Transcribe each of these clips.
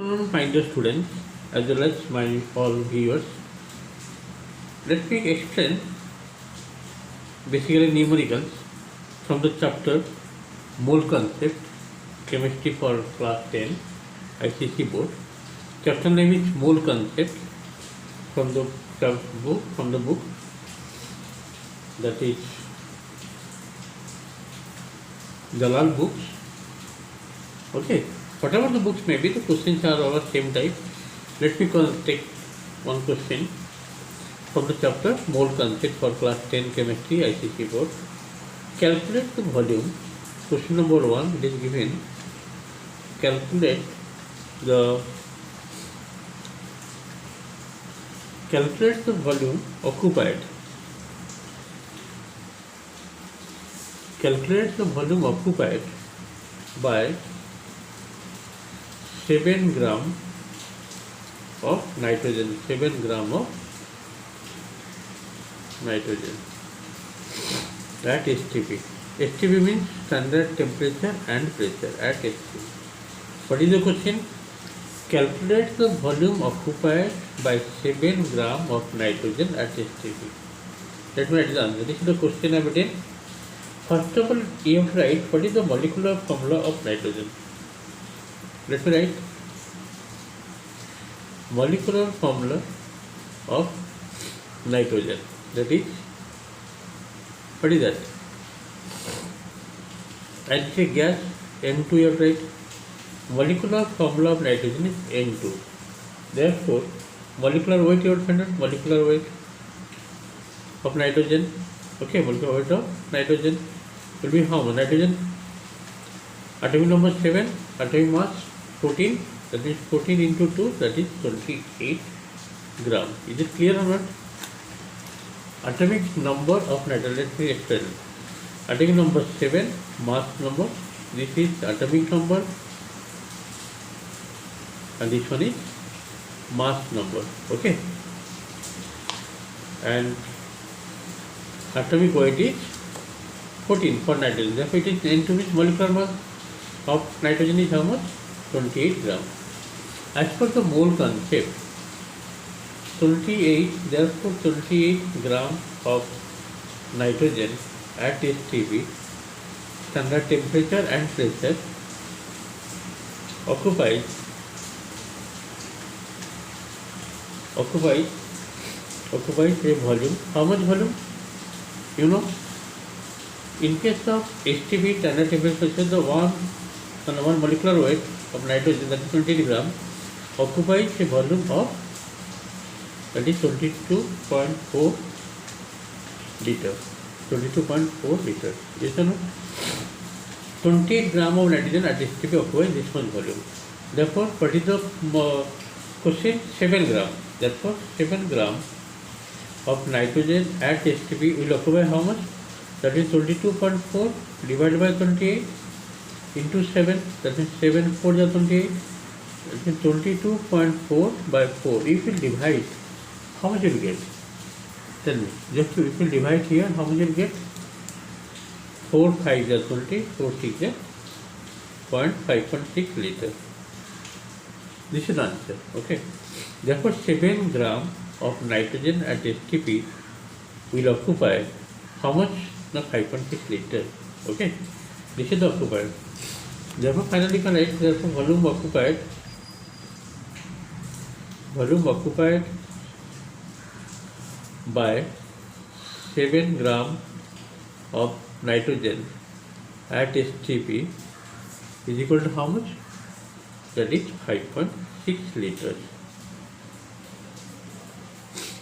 My dear students, as well as my all viewers, let me explain basically numericals from the chapter Mole Concept, Chemistry for Class 10, ICC Board. Chapter name is Mole Concept from the book that is Dalal books. Okay, whatever the books may be, the questions are all same type. Let me take one question from the chapter Mole Concept for Class 10 Chemistry ICC Board. Calculate the volume. Question number 1, it is given. Calculate the volume occupied. Calculate the volume occupied by 7 gram of nitrogen. 7 gram of nitrogen at STP. STP means standard temperature and pressure at STP. What is the question? Calculate the volume occupied by 7 gram of nitrogen at STP. Let me write the answer. This is the question I have written. First of all, you have to write what is the molecular formula of nitrogen. Let me write molecular formula of nitrogen. That is, what is that? And say gas N2 you have to write. Molecular formula of nitrogen is N2. Therefore, molecular weight you have to find out. Molecular weight of nitrogen. Okay, molecular weight of nitrogen will be how much? Nitrogen atomic number 7, atomic mass 14, that is 14 into 2, that is 28 gram. Is it clear or not? Atomic number of nitrogen, let me explain. Atomic number 7, mass number, this is atomic number and this one is mass number. Okay, and atomic weight is 14 for nitrogen. Therefore, it is N2 means molecular mass of nitrogen is how much? 28 gram. As per the mole concept, 28, therefore 28 gram of nitrogen at STP, standard temperature and pressure, occupies a volume. How much volume? You know, in case of STP, standard temperature, the one molecular weight of nitrogen, that is 20 gram, occupies a volume of, that is 22.4 liter. 22.4 liter. Yes or no? 28 gram of nitrogen at STP occupies this much volume. Therefore, what is the question? 7 gram. Therefore, 7 gram of nitrogen at STP will occupy how much? That is 22.4 divided by 28 into 7, that is 7 4 is 28, that is 22.4 by 4. If you divide, how much you will get? Tell me. Just if you divide here, how much you will get? 4 5 is 20, 4 6 is 5.6 liter. This is the answer. Okay. Therefore, 7 gram of nitrogen at STP will occupy how much? The 5.6 liter. Okay. This is the occupied. Therefore, finally, can write therefore volume occupied by 7 gram of nitrogen at STP is equal to how much? That is 5.6 liters.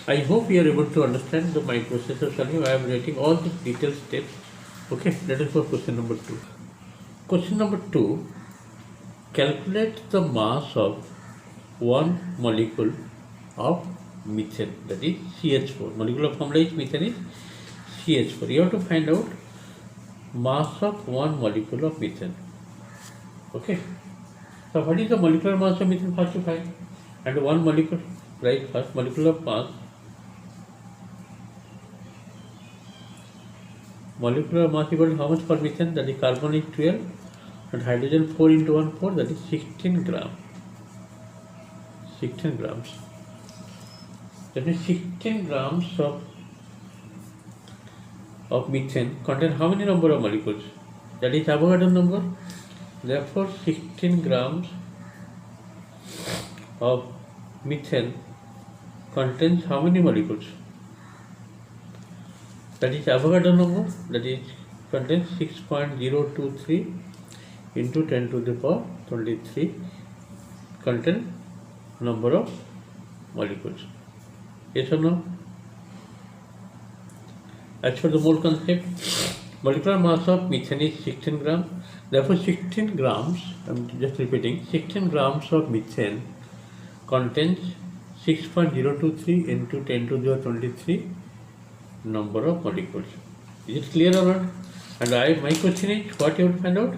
I hope you are able to understand my process of solving. I am writing all the detailed steps. Okay, that is for question number 2. Question number 2, calculate the mass of one molecule of methane, that is CH4. Molecular formula is methane is CH4. You have to find out mass of one molecule of methane. Okay. So, what is the molecular mass of methane? First you find. And one molecule, right? First molecular mass. Molecular mass equal to how much for methane? That is carbon is 12 and hydrogen 4 into 1 4, that is 16 gram. 16 grams. That means 16 grams of methane contain how many number of molecules? That is Avogadro number. Therefore, 16 grams of methane contains how many molecules? That is Avogadro number. That is contains 6.023 into 10 to the power 23 contain number of molecules. Yes or no? As for the mole concept, molecular mass of methane is 16 grams. Therefore, 16 grams, I'm just repeating, 16 grams of methane contains 6.023 into 10 to the 23 number of molecules. Is it clear or not? And my question is, what you have to find out?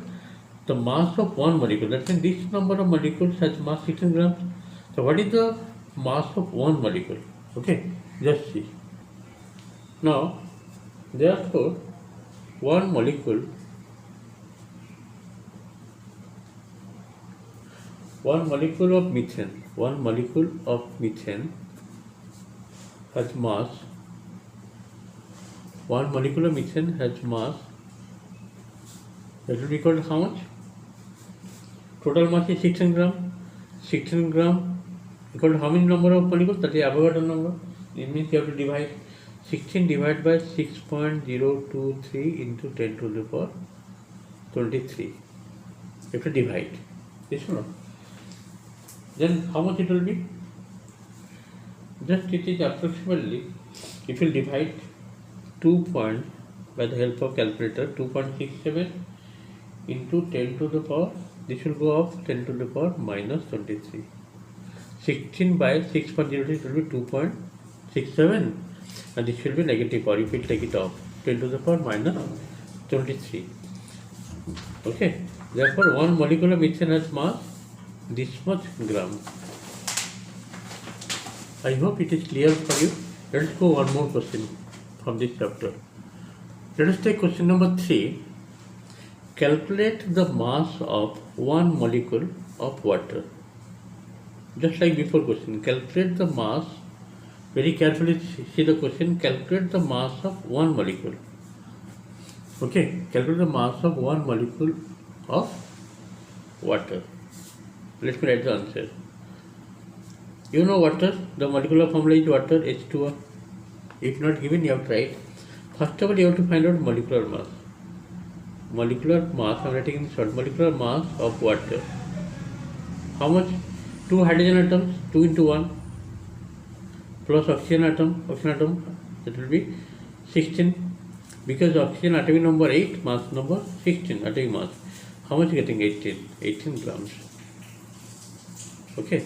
The mass of one molecule. That means this number of molecules has mass 16 grams. So what is the mass of one molecule? Okay, just see. Now, therefore, one molecule of methane has mass. One molecule of methane has mass. That will be equal to how much? Total mass is 16 gram. 16 gram equal to how many number of molecules? That is Avogadro number. It means you have to divide 16 divided by 6.023 into 10 to the power 23. You have to divide. This one. Then how much it will be? Just it is approximately, if you divide 2 point by the help of calculator, 2.67 into 10 to the power, this will go up 10 to the power minus 23. 16 by 6.03 will be 2.67 and this will be negative power if we take it off, 10 to the power minus 23. Okay, therefore one molecule of methane has mass this much gram. I hope it is clear for you. Let us go one more question from this chapter. Let us take question number 3. Calculate the mass of one molecule of water. Just like before question, calculate the mass. Very carefully see the question. Calculate the mass of one molecule. Okay, calculate the mass of one molecule of water. Let me write the answer. You know water, the molecular formula is water, H2O. If not given, you have to write. First of all, you have to find out molecular mass. Molecular mass, I am writing in short, molecular mass of water. How much? 2 hydrogen atoms, 2 into 1, plus oxygen atom, that will be 16. Because oxygen atomic number 8, mass number 16, atomic mass. How much getting? 18 grams. Okay.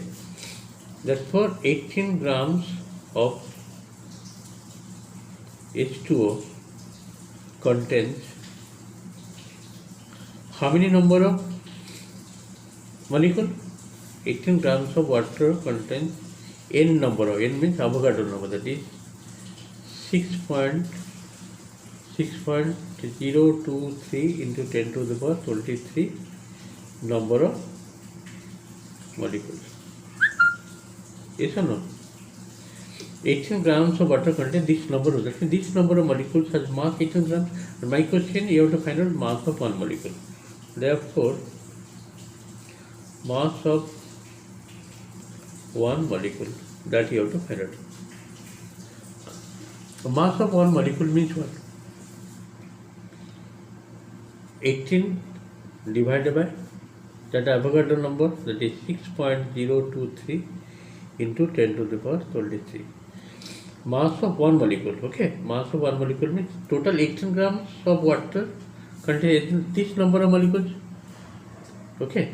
Therefore, 18 grams of H2O contains how many number of molecule? 18 grams of water contains n number of, n means Avogadro number, that is 6.023 into 10 to the power 23 number of molecules. Yes or no? 18 grams of water contains this number of, that means this number of molecules has mass 18 grams. And my question, you have to find out mass of one molecule. Therefore, mass of one molecule, that you have to find out. The mass of one molecule means what? 18 divided by that Avogadro number, that is 6.023 into 10 to the power 23. Mass of one molecule, okay? Mass of one molecule means total 18 grams of water contains this number of molecules, okay?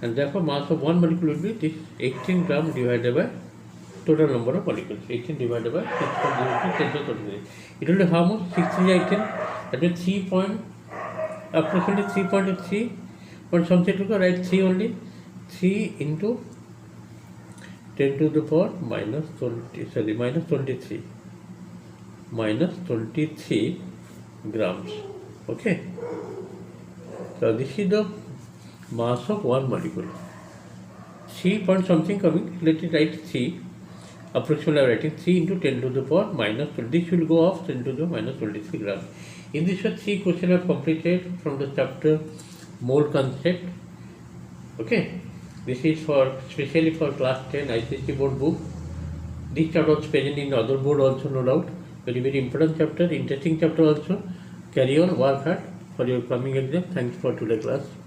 And therefore mass of one molecule will be this 18 grams divided by total number of molecules. 18 divided by 6.023 10 to 23. It will be how much? 6 18, that means approximately 3.3, but something to go, write 3 only. 3 into 10 to the power minus 23 grams. Okay, so this is the mass of one molecule. 3 point something coming, let it write 3. Approximately writing 3 into 10 to the power minus 20. This will go off 10 to the minus 23 grams. In this way, 3 questions are completed from the chapter mole concept. Okay, this is for specially for class 10 ICSE board book. This chapter was present in other board also, no doubt. Very important chapter, interesting chapter also. Carry on, work hard for your coming exam. Thanks for today's class.